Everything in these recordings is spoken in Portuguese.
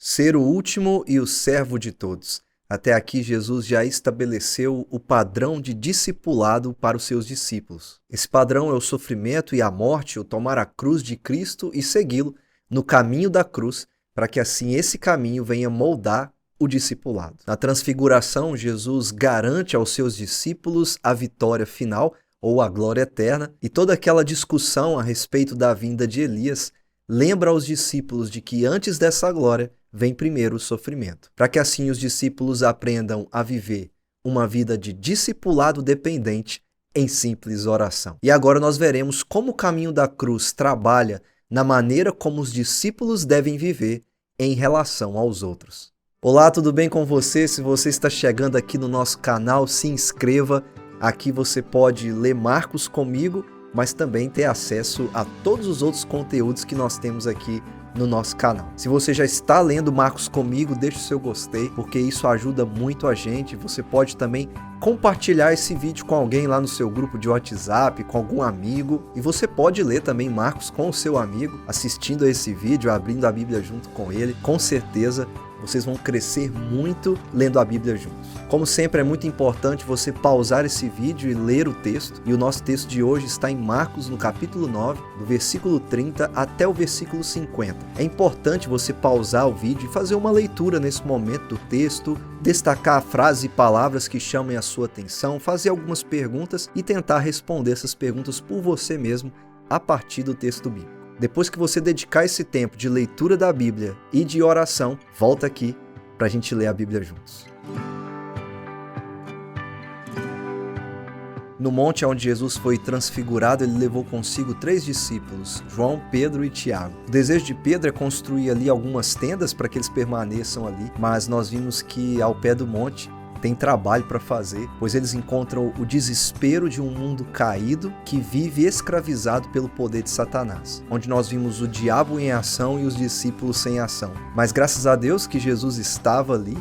ser o último e o servo de todos. Até aqui, Jesus já estabeleceu o padrão de discipulado para os seus discípulos. Esse padrão é o sofrimento e a morte, o tomar a cruz de Cristo e segui-lo no caminho da cruz, para que assim esse caminho venha moldar o discipulado. Na transfiguração, Jesus garante aos seus discípulos a vitória final, ou a glória eterna, e toda aquela discussão a respeito da vinda de Elias lembra aos discípulos de que antes dessa glória vem primeiro o sofrimento, para que assim os discípulos aprendam a viver uma vida de discipulado dependente em simples oração. E agora nós veremos como o caminho da cruz trabalha na maneira como os discípulos devem viver em relação aos outros. Olá, tudo bem com você? Se você está chegando aqui no nosso canal, se inscreva. Aqui você pode ler Marcos comigo, mas também ter acesso a todos os outros conteúdos que nós temos aqui no nosso canal. Se você já está lendo Marcos comigo, deixe o seu gostei, porque isso ajuda muito a gente. Você pode também compartilhar esse vídeo com alguém lá no seu grupo de WhatsApp, com algum amigo. E você pode ler também Marcos com o seu amigo, assistindo a esse vídeo, abrindo a Bíblia junto com ele. Com certeza vocês vão crescer muito lendo a Bíblia juntos. Como sempre, é muito importante você pausar esse vídeo e ler o texto. E o nosso texto de hoje está em Marcos, no capítulo 9, do versículo 30 até o versículo 50. É importante você pausar o vídeo e fazer uma leitura nesse momento do texto, destacar frases e palavras que chamem a sua atenção, fazer algumas perguntas e tentar responder essas perguntas por você mesmo a partir do texto bíblico. Depois que você dedicar esse tempo de leitura da Bíblia e de oração, volta aqui para a gente ler a Bíblia juntos. No monte onde Jesus foi transfigurado, ele levou consigo 3 discípulos, João, Pedro e Tiago. O desejo de Pedro é construir ali algumas tendas para que eles permaneçam ali, mas nós vimos que ao pé do monte tem trabalho para fazer, pois eles encontram o desespero de um mundo caído que vive escravizado pelo poder de Satanás, onde nós vimos o diabo em ação e os discípulos sem ação. Mas graças a Deus que Jesus estava ali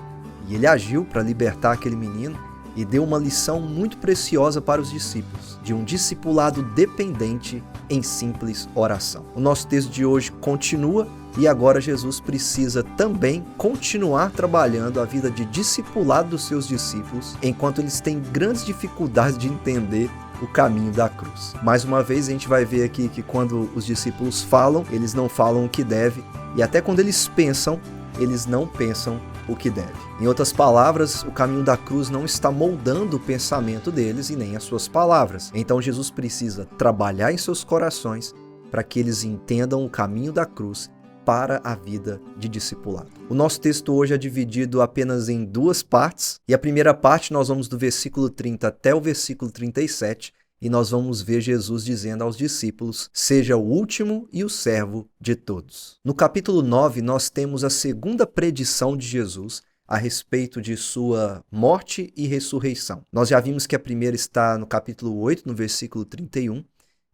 e ele agiu para libertar aquele menino e deu uma lição muito preciosa para os discípulos, de um discipulado dependente em simples oração. O nosso texto de hoje continua e agora Jesus precisa também continuar trabalhando a vida de discipulado dos seus discípulos, enquanto eles têm grandes dificuldades de entender o caminho da cruz. Mais uma vez a gente vai ver aqui que quando os discípulos falam, eles não falam o que deve, e até quando eles pensam, eles não pensam o que deve. Em outras palavras, o caminho da cruz não está moldando o pensamento deles e nem as suas palavras. Então Jesus precisa trabalhar em seus corações para que eles entendam o caminho da cruz para a vida de discipulado. O nosso texto hoje é dividido apenas em 2 partes, e a primeira parte nós vamos do versículo 30 até o versículo 37, e nós vamos ver Jesus dizendo aos discípulos: seja o último e o servo de todos. No capítulo 9, nós temos a segunda predição de Jesus a respeito de sua morte e ressurreição. Nós já vimos que a primeira está no capítulo 8, no versículo 31,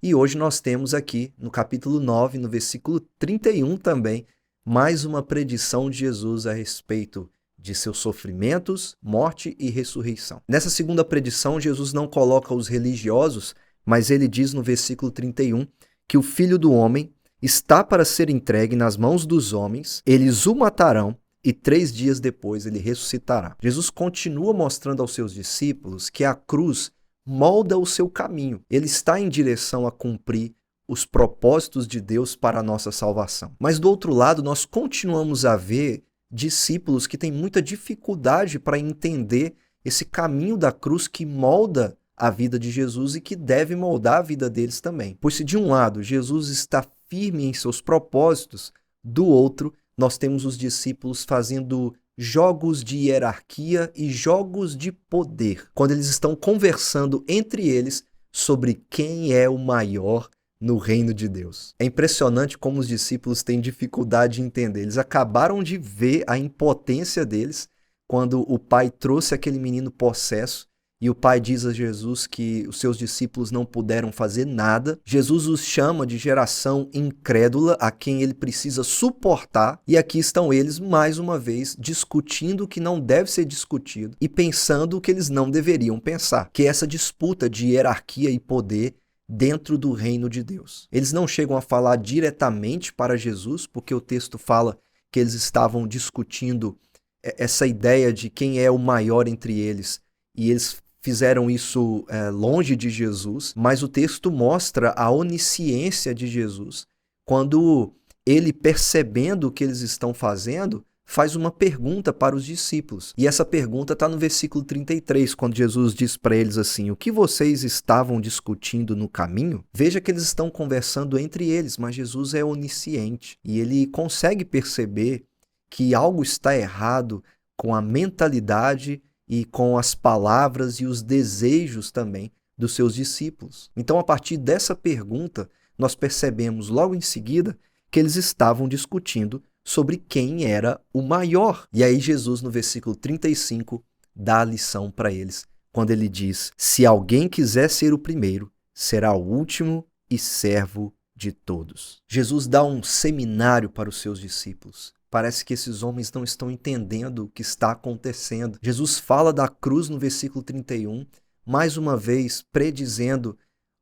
e hoje nós temos aqui no capítulo 9, no versículo 31 também, mais uma predição de Jesus a respeito de seus sofrimentos, morte e ressurreição. Nessa segunda predição, Jesus não coloca os religiosos, mas ele diz no versículo 31 que o Filho do Homem está para ser entregue nas mãos dos homens, eles o matarão e 3 dias depois ele ressuscitará. Jesus continua mostrando aos seus discípulos que a cruz molda o seu caminho. Ele está em direção a cumprir os propósitos de Deus para a nossa salvação. Mas do outro lado, nós continuamos a ver discípulos que têm muita dificuldade para entender esse caminho da cruz que molda a vida de Jesus e que deve moldar a vida deles também. Pois se de um lado Jesus está firme em seus propósitos, do outro nós temos os discípulos fazendo jogos de hierarquia e jogos de poder, quando eles estão conversando entre eles sobre quem é o maior no reino de Deus. É impressionante como os discípulos têm dificuldade de entender. Eles acabaram de ver a impotência deles quando o pai trouxe aquele menino possesso e o pai diz a Jesus que os seus discípulos não puderam fazer nada. Jesus os chama de geração incrédula, a quem ele precisa suportar, e aqui estão eles mais uma vez discutindo o que não deve ser discutido e pensando o que eles não deveriam pensar, que é essa disputa de hierarquia e poder dentro do reino de Deus. Eles não chegam a falar diretamente para Jesus, porque o texto fala que eles estavam discutindo essa ideia de quem é o maior entre eles, e eles fizeram isso longe de Jesus, mas o texto mostra a onisciência de Jesus, quando ele, percebendo o que eles estão fazendo, faz uma pergunta para os discípulos. E essa pergunta está no versículo 33, quando Jesus diz para eles assim: o que vocês estavam discutindo no caminho? Veja que eles estão conversando entre eles, mas Jesus é onisciente e ele consegue perceber que algo está errado com a mentalidade e com as palavras e os desejos também dos seus discípulos. Então, a partir dessa pergunta, nós percebemos logo em seguida que eles estavam discutindo sobre quem era o maior. E aí Jesus, no versículo 35, dá a lição para eles, quando ele diz: se alguém quiser ser o primeiro, será o último e servo de todos. Jesus dá um seminário para os seus discípulos. Parece que esses homens não estão entendendo o que está acontecendo. Jesus fala da cruz no versículo 31, mais uma vez predizendo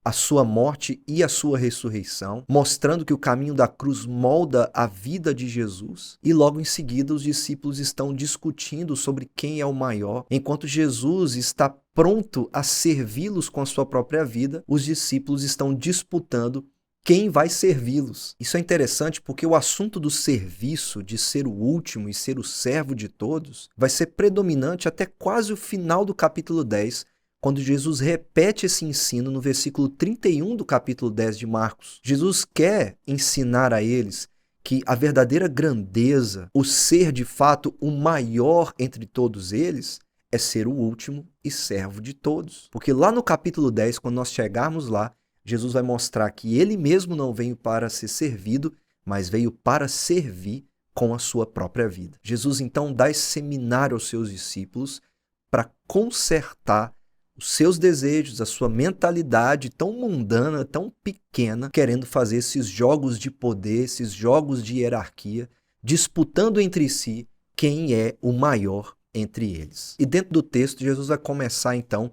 a sua morte e a sua ressurreição, mostrando que o caminho da cruz molda a vida de Jesus. E logo em seguida os discípulos estão discutindo sobre quem é o maior. Enquanto Jesus está pronto a servi-los com a sua própria vida, os discípulos estão disputando quem vai servi-los. Isso é interessante porque o assunto do serviço, de ser o último e ser o servo de todos, vai ser predominante até quase o final do capítulo 10, quando Jesus repete esse ensino no versículo 31 do capítulo 10 de Marcos. Jesus quer ensinar a eles que a verdadeira grandeza, o ser de fato o maior entre todos eles, é ser o último e servo de todos. Porque lá no capítulo 10, quando nós chegarmos lá, Jesus vai mostrar que ele mesmo não veio para ser servido, mas veio para servir com a sua própria vida. Jesus então dá esse seminário aos seus discípulos para consertar os seus desejos, a sua mentalidade tão mundana, tão pequena, querendo fazer esses jogos de poder, esses jogos de hierarquia, disputando entre si quem é o maior entre eles. E dentro do texto, Jesus vai começar então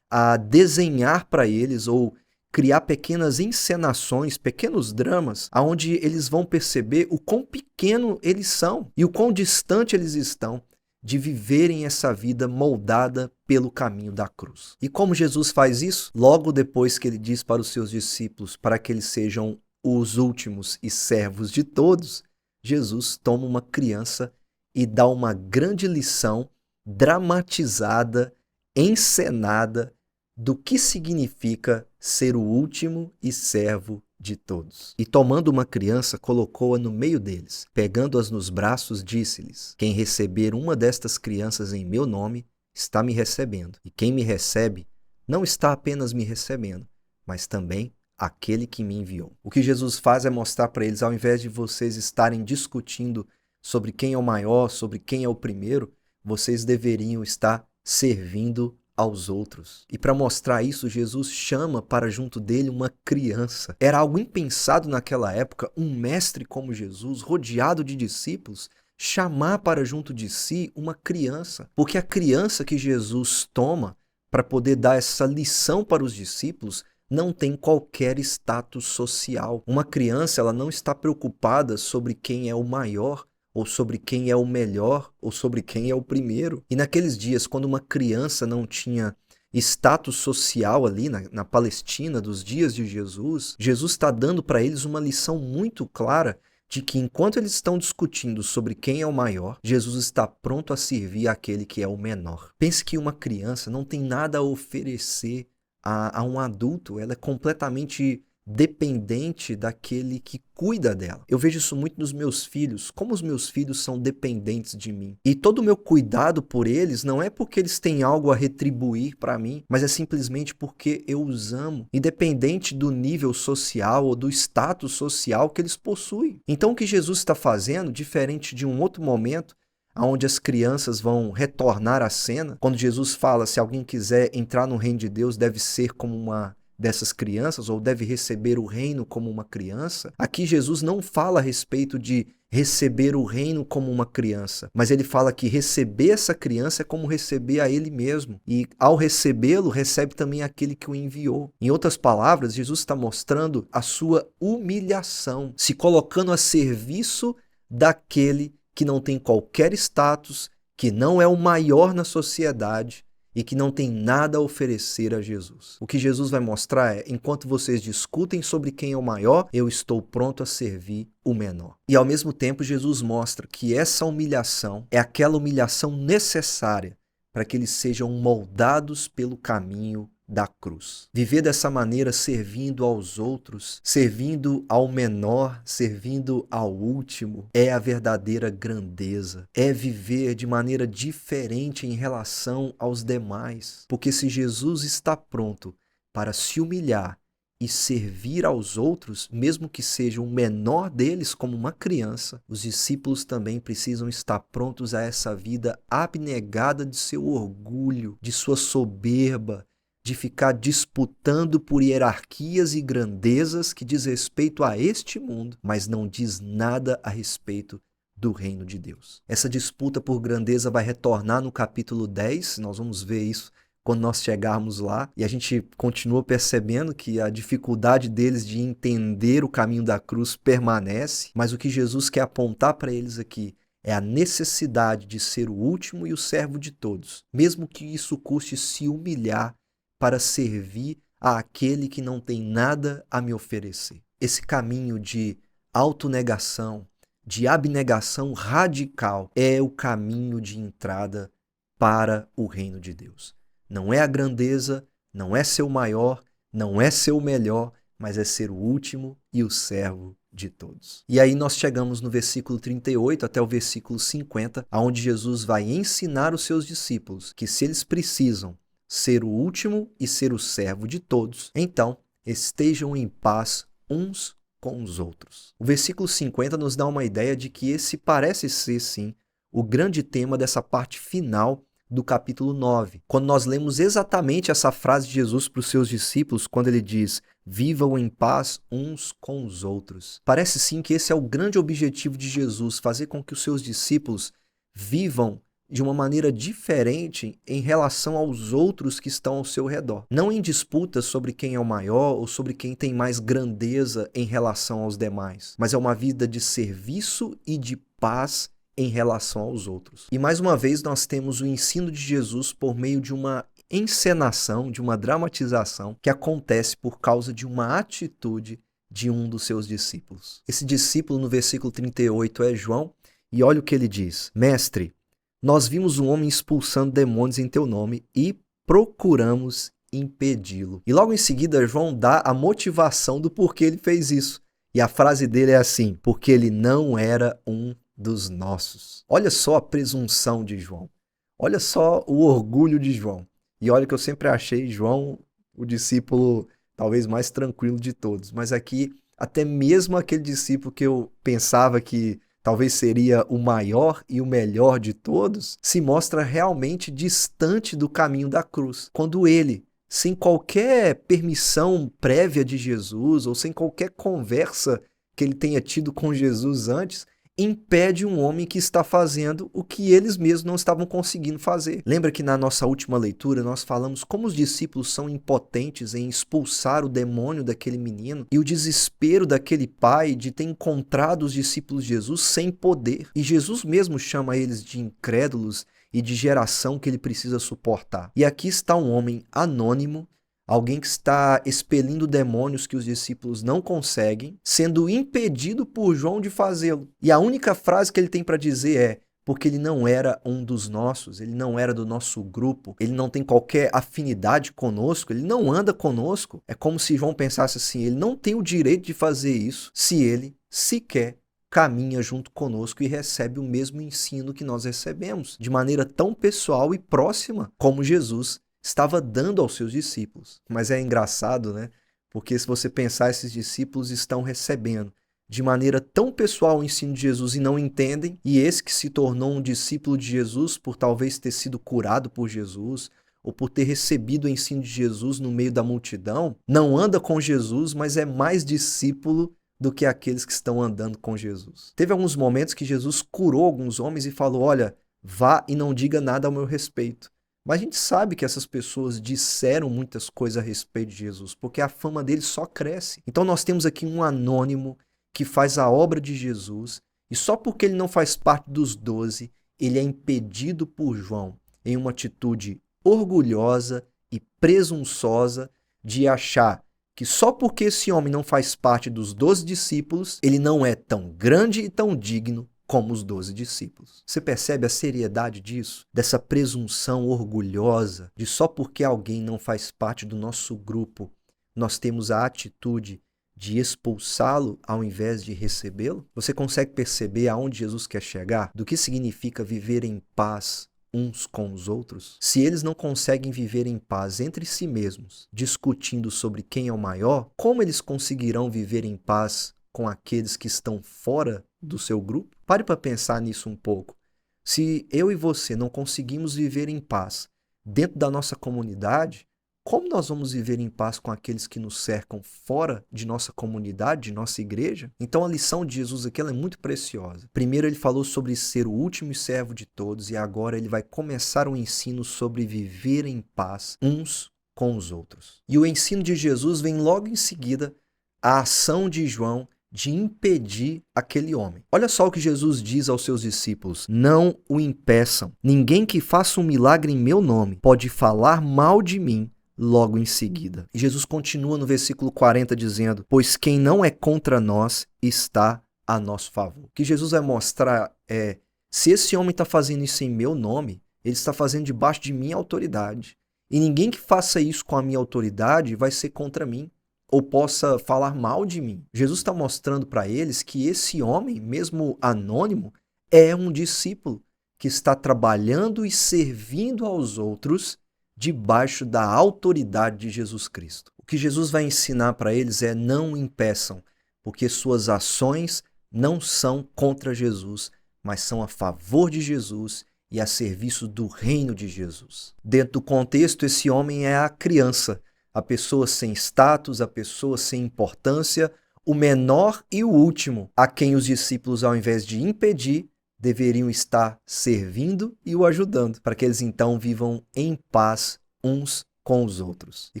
a desenhar para eles ou criar pequenas encenações, pequenos dramas, onde eles vão perceber o quão pequeno eles são e o quão distante eles estão de viverem essa vida moldada pelo caminho da cruz. E como Jesus faz isso? Logo depois que ele diz para os seus discípulos para que eles sejam os últimos e servos de todos, Jesus toma uma criança e dá uma grande lição dramatizada, encenada, do que significa ser o último e servo de todos. E tomando uma criança, colocou-a no meio deles. Pegando-as nos braços, disse-lhes: quem receber uma destas crianças em meu nome, está me recebendo. E quem me recebe, não está apenas me recebendo, mas também aquele que me enviou. O que Jesus faz é mostrar para eles, ao invés de vocês estarem discutindo sobre quem é o maior, sobre quem é o primeiro, vocês deveriam estar servindo aos outros. E para mostrar isso, Jesus chama para junto dele uma criança. Era algo impensado naquela época, um mestre como Jesus, rodeado de discípulos, chamar para junto de si uma criança. Porque a criança que Jesus toma para poder dar essa lição para os discípulos não tem qualquer status social. Uma criança, ela não está preocupada sobre quem é o maior, ou sobre quem é o melhor, ou sobre quem é o primeiro. E naqueles dias, quando uma criança não tinha status social ali na Palestina, dos dias de Jesus, Jesus está dando para eles uma lição muito clara de que enquanto eles estão discutindo sobre quem é o maior, Jesus está pronto a servir aquele que é o menor. Pense que uma criança não tem nada a oferecer a um adulto, ela é completamente dependente daquele que cuida dela. Eu vejo isso muito nos meus filhos, como os meus filhos são dependentes de mim. E todo o meu cuidado por eles não é porque eles têm algo a retribuir para mim, mas é simplesmente porque eu os amo, independente do nível social ou do status social que eles possuem. Então o que Jesus está fazendo, diferente de um outro momento, onde as crianças vão retornar à cena, quando Jesus fala, se alguém quiser entrar no reino de Deus, deve ser como uma dessas crianças, ou deve receber o reino como uma criança. Aqui Jesus não fala a respeito de receber o reino como uma criança, mas ele fala que receber essa criança é como receber a ele mesmo, e ao recebê-lo, recebe também aquele que o enviou. Em outras palavras, Jesus está mostrando a sua humilhação, se colocando a serviço daquele que não tem qualquer status, que não é o maior na sociedade e que não tem nada a oferecer a Jesus. O que Jesus vai mostrar é, enquanto vocês discutem sobre quem é o maior, eu estou pronto a servir o menor. E ao mesmo tempo, Jesus mostra que essa humilhação é aquela humilhação necessária para que eles sejam moldados pelo caminho da cruz. Viver dessa maneira, servindo aos outros, servindo ao menor, servindo ao último, é a verdadeira grandeza. É viver de maneira diferente em relação aos demais. Porque se Jesus está pronto para se humilhar e servir aos outros, mesmo que seja o menor deles como uma criança, os discípulos também precisam estar prontos a essa vida abnegada de seu orgulho, de sua soberba, de ficar disputando por hierarquias e grandezas que diz respeito a este mundo, mas não diz nada a respeito do reino de Deus. Essa disputa por grandeza vai retornar no capítulo 10, nós vamos ver isso quando nós chegarmos lá, e a gente continua percebendo que a dificuldade deles de entender o caminho da cruz permanece, mas o que Jesus quer apontar para eles aqui é a necessidade de ser o último e o servo de todos, mesmo que isso custe se humilhar para servir àquele que não tem nada a me oferecer. Esse caminho de autonegação, de abnegação radical, é o caminho de entrada para o reino de Deus. Não é a grandeza, não é ser o maior, não é ser o melhor, mas é ser o último e o servo de todos. E aí nós chegamos no versículo 38 até o versículo 50, onde Jesus vai ensinar os seus discípulos que se eles precisam ser o último e ser o servo de todos, então estejam em paz uns com os outros. O versículo 50 nos dá uma ideia de que esse parece ser, sim, o grande tema dessa parte final do capítulo 9, quando nós lemos exatamente essa frase de Jesus para os seus discípulos, quando ele diz: vivam em paz uns com os outros. Parece sim que esse é o grande objetivo de Jesus, fazer com que os seus discípulos vivam de uma maneira diferente em relação aos outros que estão ao seu redor. Não em disputas sobre quem é o maior ou sobre quem tem mais grandeza em relação aos demais, mas é uma vida de serviço e de paz em relação aos outros. E mais uma vez nós temos o ensino de Jesus por meio de uma encenação, de uma dramatização que acontece por causa de uma atitude de um dos seus discípulos. Esse discípulo no versículo 38 é João, e olha o que ele diz: Mestre, nós vimos um homem expulsando demônios em teu nome e procuramos impedi-lo. E logo em seguida, João dá a motivação do porquê ele fez isso. E a frase dele é assim: porque ele não era um dos nossos. Olha só a presunção de João. Olha só o orgulho de João. E olha que eu sempre achei João o discípulo talvez mais tranquilo de todos. Mas aqui, até mesmo aquele discípulo que eu pensava que talvez seria o maior e o melhor de todos, se mostra realmente distante do caminho da cruz. Quando ele, sem qualquer permissão prévia de Jesus, ou sem qualquer conversa que ele tenha tido com Jesus antes, impede um homem que está fazendo o que eles mesmos não estavam conseguindo fazer. Lembra que na nossa última leitura nós falamos como os discípulos são impotentes em expulsar o demônio daquele menino e o desespero daquele pai de ter encontrado os discípulos de Jesus sem poder. E Jesus mesmo chama eles de incrédulos e de geração que ele precisa suportar. E aqui está um homem anônimo, alguém que está expelindo demônios que os discípulos não conseguem, sendo impedido por João de fazê-lo. E a única frase que ele tem para dizer é: porque ele não era um dos nossos, ele não era do nosso grupo, ele não tem qualquer afinidade conosco, ele não anda conosco. É como se João pensasse assim: ele não tem o direito de fazer isso se ele sequer caminha junto conosco e recebe o mesmo ensino que nós recebemos, de maneira tão pessoal e próxima como Jesus estava dando aos seus discípulos. Mas é engraçado, né? Porque se você pensar, esses discípulos estão recebendo de maneira tão pessoal o ensino de Jesus e não entendem, e esse que se tornou um discípulo de Jesus por talvez ter sido curado por Jesus, ou por ter recebido o ensino de Jesus no meio da multidão, não anda com Jesus, mas é mais discípulo do que aqueles que estão andando com Jesus. Teve alguns momentos que Jesus curou alguns homens e falou: olha, vá e não diga nada ao meu respeito. Mas a gente sabe que essas pessoas disseram muitas coisas a respeito de Jesus, porque a fama dele só cresce. Então nós temos aqui um anônimo que faz a obra de Jesus E só porque ele não faz parte dos 12, ele é impedido por João em uma atitude orgulhosa e presunçosa de achar que só porque esse homem não faz parte dos 12 discípulos, ele não é tão grande e tão digno como os 12 discípulos. Você percebe a seriedade disso? Dessa presunção orgulhosa de só porque alguém não faz parte do nosso grupo, nós temos a atitude de expulsá-lo ao invés de recebê-lo? Você consegue perceber aonde Jesus quer chegar? Do que significa viver em paz uns com os outros? Se eles não conseguem viver em paz entre si mesmos, discutindo sobre quem é o maior, como eles conseguirão viver em paz com aqueles que estão fora do seu grupo? Pare para pensar nisso um pouco. Se eu e você não conseguimos viver em paz dentro da nossa comunidade, como nós vamos viver em paz com aqueles que nos cercam fora de nossa comunidade, de nossa igreja? Então a lição de Jesus aqui ela é muito preciosa. Primeiro ele falou sobre ser o último servo de todos e agora ele vai começar um ensino sobre viver em paz uns com os outros. E o ensino de Jesus vem logo em seguida a ação de João de impedir aquele homem. Olha só o que Jesus diz aos seus discípulos: não o impeçam. Ninguém que faça um milagre em meu nome pode falar mal de mim logo em seguida. E Jesus continua no versículo 40 dizendo: pois quem não é contra nós está a nosso favor. O que Jesus vai mostrar é, se esse homem está fazendo isso em meu nome, ele está fazendo debaixo de minha autoridade. E ninguém que faça isso com a minha autoridade vai ser contra mim ou possa falar mal de mim. Jesus está mostrando para eles que esse homem, mesmo anônimo, é um discípulo que está trabalhando e servindo aos outros debaixo da autoridade de Jesus Cristo. O que Jesus vai ensinar para eles é: não impeçam, porque suas ações não são contra Jesus, mas são a favor de Jesus e a serviço do reino de Jesus. Dentro do contexto, esse homem é a criança, a pessoa sem status, a pessoa sem importância, o menor e o último, a quem os discípulos, ao invés de impedir, deveriam estar servindo e o ajudando, para que eles então vivam em paz uns com os outros. E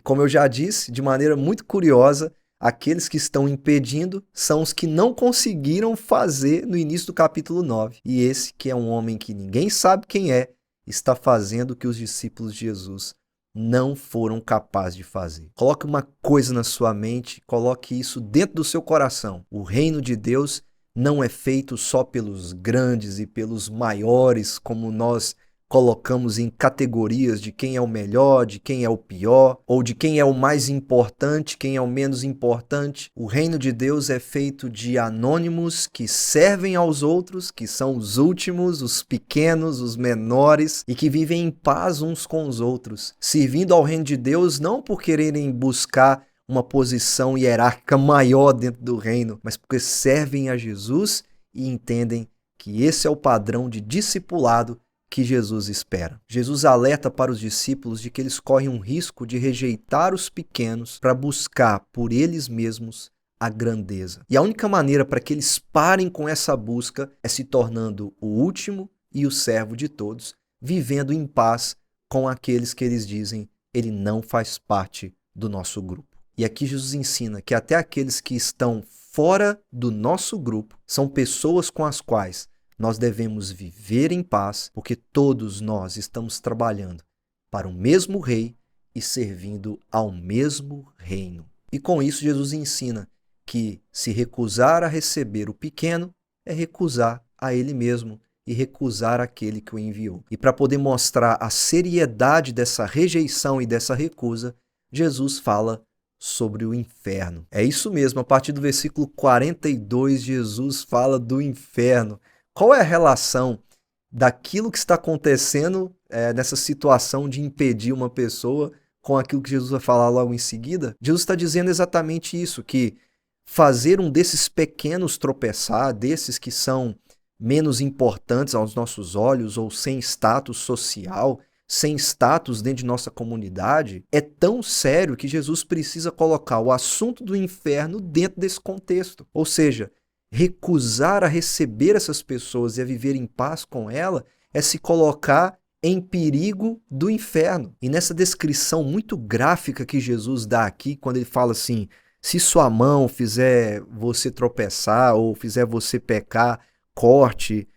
como eu já disse, de maneira muito curiosa, aqueles que estão impedindo são os que não conseguiram fazer no início do capítulo 9. E esse, que é um homem que ninguém sabe quem é, está fazendo o que os discípulos de Jesus não foram capazes de fazer. Coloque uma coisa na sua mente, coloque isso dentro do seu coração. O reino de Deus não é feito só pelos grandes e pelos maiores, como nós colocamos em categorias de quem é o melhor, de quem é o pior, ou de quem é o mais importante, quem é o menos importante. O reino de Deus é feito de anônimos que servem aos outros, que são os últimos, os pequenos, os menores, e que vivem em paz uns com os outros, servindo ao reino de Deus não por quererem buscar uma posição hierárquica maior dentro do reino, mas porque servem a Jesus e entendem que esse é o padrão de discipulado que Jesus espera. Jesus alerta para os discípulos de que eles correm um risco de rejeitar os pequenos para buscar por eles mesmos a grandeza. E a única maneira para que eles parem com essa busca é se tornando o último e o servo de todos, vivendo em paz com aqueles que eles dizem ele não faz parte do nosso grupo. E aqui Jesus ensina que até aqueles que estão fora do nosso grupo são pessoas com as quais nós devemos viver em paz, porque todos nós estamos trabalhando para o mesmo rei e servindo ao mesmo reino. E com isso Jesus ensina que se recusar a receber o pequeno é recusar a ele mesmo e recusar aquele que o enviou. E para poder mostrar a seriedade dessa rejeição e dessa recusa, Jesus fala sobre o inferno. É isso mesmo, a partir do versículo 42, Jesus fala do inferno. Qual é a relação daquilo que está acontecendo nessa situação de impedir uma pessoa com aquilo que Jesus vai falar logo em seguida? Jesus está dizendo exatamente isso, que fazer um desses pequenos tropeçar, desses que são menos importantes aos nossos olhos ou sem status social, sem status dentro de nossa comunidade, é tão sério que Jesus precisa colocar o assunto do inferno dentro desse contexto. Ou seja, recusar a receber essas pessoas e a viver em paz com ela é se colocar em perigo do inferno. E nessa descrição muito gráfica que Jesus dá aqui, quando ele fala assim: se sua mão fizer você tropeçar ou fizer você pecar, corte,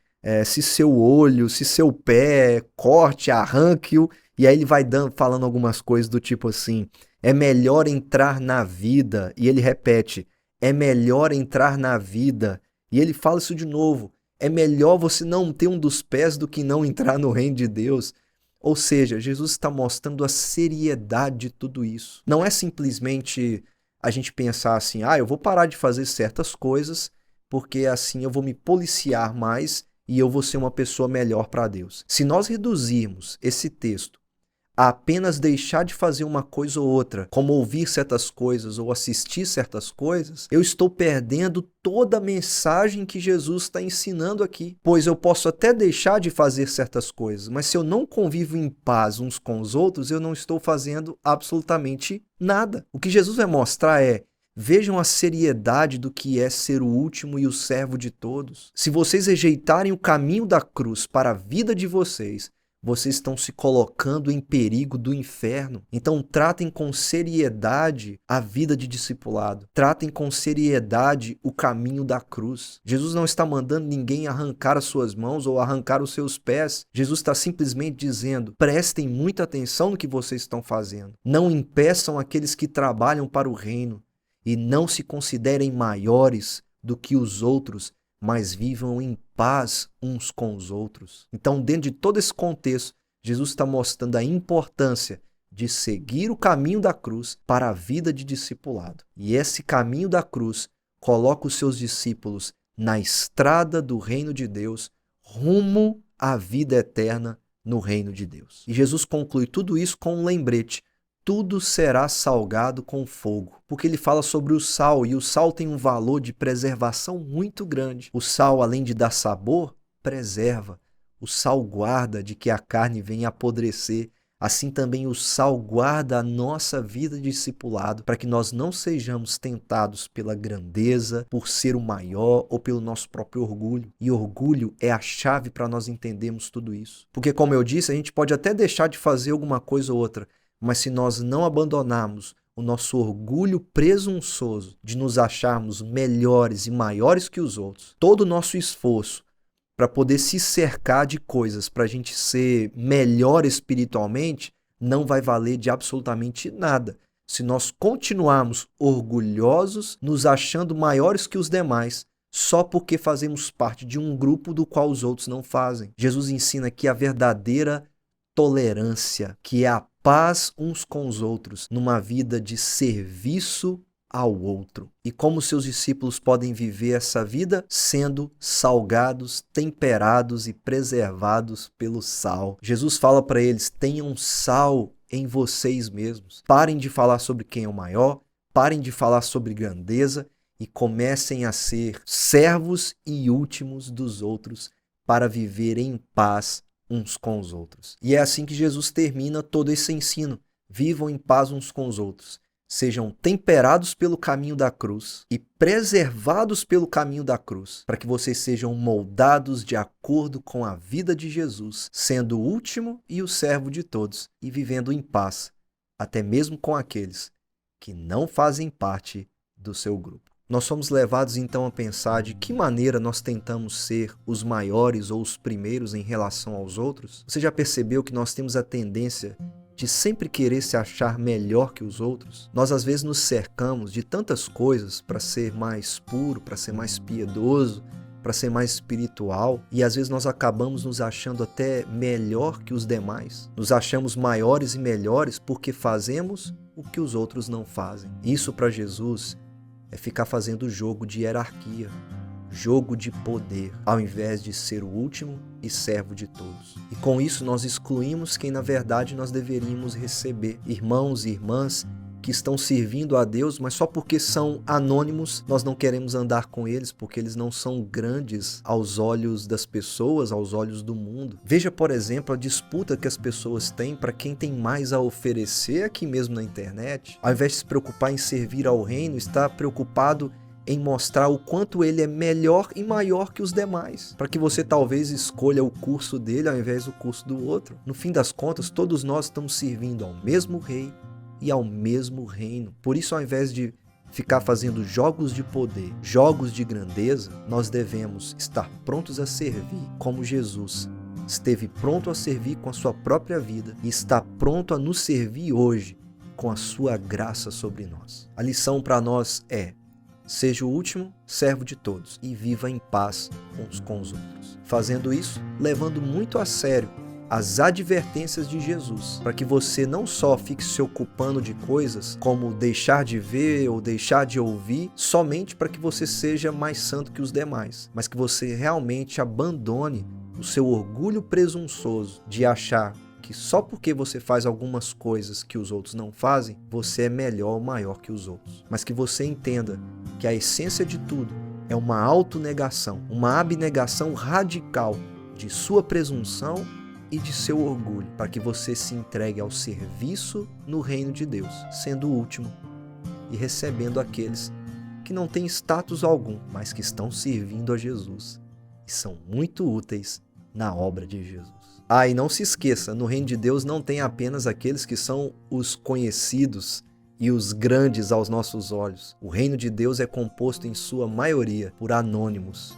se seu olho, se seu pé, corte, arranque-o. E aí ele vai falando algumas coisas do tipo assim, é melhor entrar na vida. E ele repete, é melhor entrar na vida. E ele fala isso de novo, é melhor você não ter um dos pés do que não entrar no reino de Deus. Ou seja, Jesus está mostrando a seriedade de tudo isso. Não é simplesmente a gente pensar assim, eu vou parar de fazer certas coisas, porque assim eu vou me policiar mais e eu vou ser uma pessoa melhor para Deus. Se nós reduzirmos esse texto a apenas deixar de fazer uma coisa ou outra, como ouvir certas coisas ou assistir certas coisas, eu estou perdendo toda a mensagem que Jesus está ensinando aqui. Pois eu posso até deixar de fazer certas coisas, mas se eu não convivo em paz uns com os outros, eu não estou fazendo absolutamente nada. O que Jesus vai mostrar é: vejam a seriedade do que é ser o último e o servo de todos. Se vocês rejeitarem o caminho da cruz para a vida de vocês estão se colocando em perigo do inferno. Então tratem com seriedade a vida de discipulado. Tratem com seriedade o caminho da cruz. Jesus não está mandando ninguém arrancar as suas mãos ou arrancar os seus pés. Jesus está simplesmente dizendo: prestem muita atenção no que vocês estão fazendo. Não impeçam aqueles que trabalham para o reino e não se considerem maiores do que os outros, mas vivam em paz uns com os outros. Então, dentro de todo esse contexto, Jesus está mostrando a importância de seguir o caminho da cruz para a vida de discipulado. E esse caminho da cruz coloca os seus discípulos na estrada do reino de Deus, rumo à vida eterna no reino de Deus. E Jesus conclui tudo isso com um lembrete: tudo será salgado com fogo. Porque ele fala sobre o sal, e o sal tem um valor de preservação muito grande. O sal, além de dar sabor, preserva. O sal guarda de que a carne venha apodrecer. Assim também o sal guarda a nossa vida de discipulado, para que nós não sejamos tentados pela grandeza, por ser o maior ou pelo nosso próprio orgulho. E orgulho é a chave para nós entendermos tudo isso. Porque, como eu disse, a gente pode até deixar de fazer alguma coisa ou outra, mas se nós não abandonarmos o nosso orgulho presunçoso de nos acharmos melhores e maiores que os outros, todo o nosso esforço para poder se cercar de coisas para a gente ser melhor espiritualmente não vai valer de absolutamente nada. Se nós continuarmos orgulhosos, nos achando maiores que os demais, só porque fazemos parte de um grupo do qual os outros não fazem. Jesus ensina aqui a verdadeira tolerância, que é a paz uns com os outros, numa vida de serviço ao outro. E como seus discípulos podem viver essa vida? Sendo salgados, temperados e preservados pelo sal. Jesus fala para eles: tenham sal em vocês mesmos. Parem de falar sobre quem é o maior, parem de falar sobre grandeza e comecem a ser servos e últimos dos outros para viver em paz uns com os outros. E é assim que Jesus termina todo esse ensino. Vivam em paz uns com os outros. Sejam temperados pelo caminho da cruz e preservados pelo caminho da cruz, para que vocês sejam moldados de acordo com a vida de Jesus, sendo o último e o servo de todos e vivendo em paz, até mesmo com aqueles que não fazem parte do seu grupo. Nós somos levados então a pensar de que maneira nós tentamos ser os maiores ou os primeiros em relação aos outros. Você já percebeu que nós temos a tendência de sempre querer se achar melhor que os outros? Nós às vezes nos cercamos de tantas coisas para ser mais puro, para ser mais piedoso, para ser mais espiritual, e às vezes nós acabamos nos achando até melhor que os demais. Nos achamos maiores e melhores porque fazemos o que os outros não fazem. Isso para Jesus é ficar fazendo jogo de hierarquia, jogo de poder, ao invés de ser o último e servo de todos. E com isso nós excluímos quem na verdade nós deveríamos receber. Irmãos e irmãs que estão servindo a Deus, mas só porque são anônimos, nós não queremos andar com eles, porque eles não são grandes aos olhos das pessoas, aos olhos do mundo. Veja, por exemplo, a disputa que as pessoas têm para quem tem mais a oferecer aqui mesmo na internet. Ao invés de se preocupar em servir ao reino, está preocupado em mostrar o quanto ele é melhor e maior que os demais, para que você talvez escolha o curso dele ao invés do curso do outro. No fim das contas, todos nós estamos servindo ao mesmo rei e ao mesmo reino. Por isso, ao invés de ficar fazendo jogos de poder, jogos de grandeza, nós devemos estar prontos a servir como Jesus esteve pronto a servir com a sua própria vida e está pronto a nos servir hoje com a sua graça sobre nós. A lição para nós é: seja o último servo de todos e viva em paz uns com os outros. Fazendo isso, levando muito a sério as advertências de Jesus, para que você não só fique se ocupando de coisas como deixar de ver ou deixar de ouvir, somente para que você seja mais santo que os demais, mas que você realmente abandone o seu orgulho presunçoso de achar que só porque você faz algumas coisas que os outros não fazem, você é melhor ou maior que os outros. Mas que você entenda que a essência de tudo é uma autonegação, uma abnegação radical de sua presunção e de seu orgulho, para que você se entregue ao serviço no reino de Deus, sendo o último e recebendo aqueles que não têm status algum, mas que estão servindo a Jesus e são muito úteis na obra de Jesus. E não se esqueça, no reino de Deus não tem apenas aqueles que são os conhecidos e os grandes aos nossos olhos. O reino de Deus é composto em sua maioria por anônimos,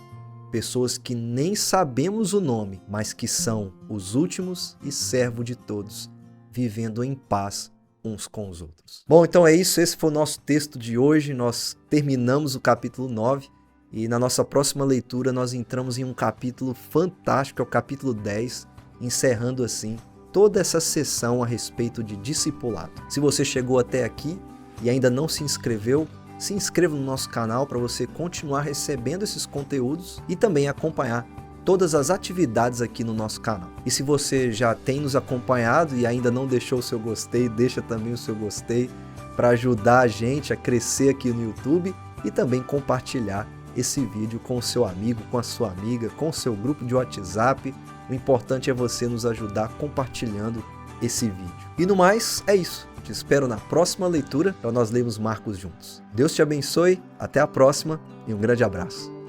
pessoas que nem sabemos o nome, mas que são os últimos e servo de todos, vivendo em paz uns com os outros. Bom, então é isso, esse foi o nosso texto de hoje. Nós terminamos o capítulo 9 e na nossa próxima leitura nós entramos em um capítulo fantástico, é o capítulo 10, encerrando assim toda essa sessão a respeito de discipulado. Se você chegou até aqui e ainda não se inscreveu, se inscreva no nosso canal para você continuar recebendo esses conteúdos e também acompanhar todas as atividades aqui no nosso canal. E se você já tem nos acompanhado e ainda não deixou o seu gostei, deixa também o seu gostei para ajudar a gente a crescer aqui no YouTube e também compartilhar esse vídeo com o seu amigo, com a sua amiga, com o seu grupo de WhatsApp. O importante é você nos ajudar compartilhando esse vídeo. E no mais, é isso. Te espero na próxima leitura para nós lermos Marcos juntos. Deus te abençoe, até a próxima e um grande abraço.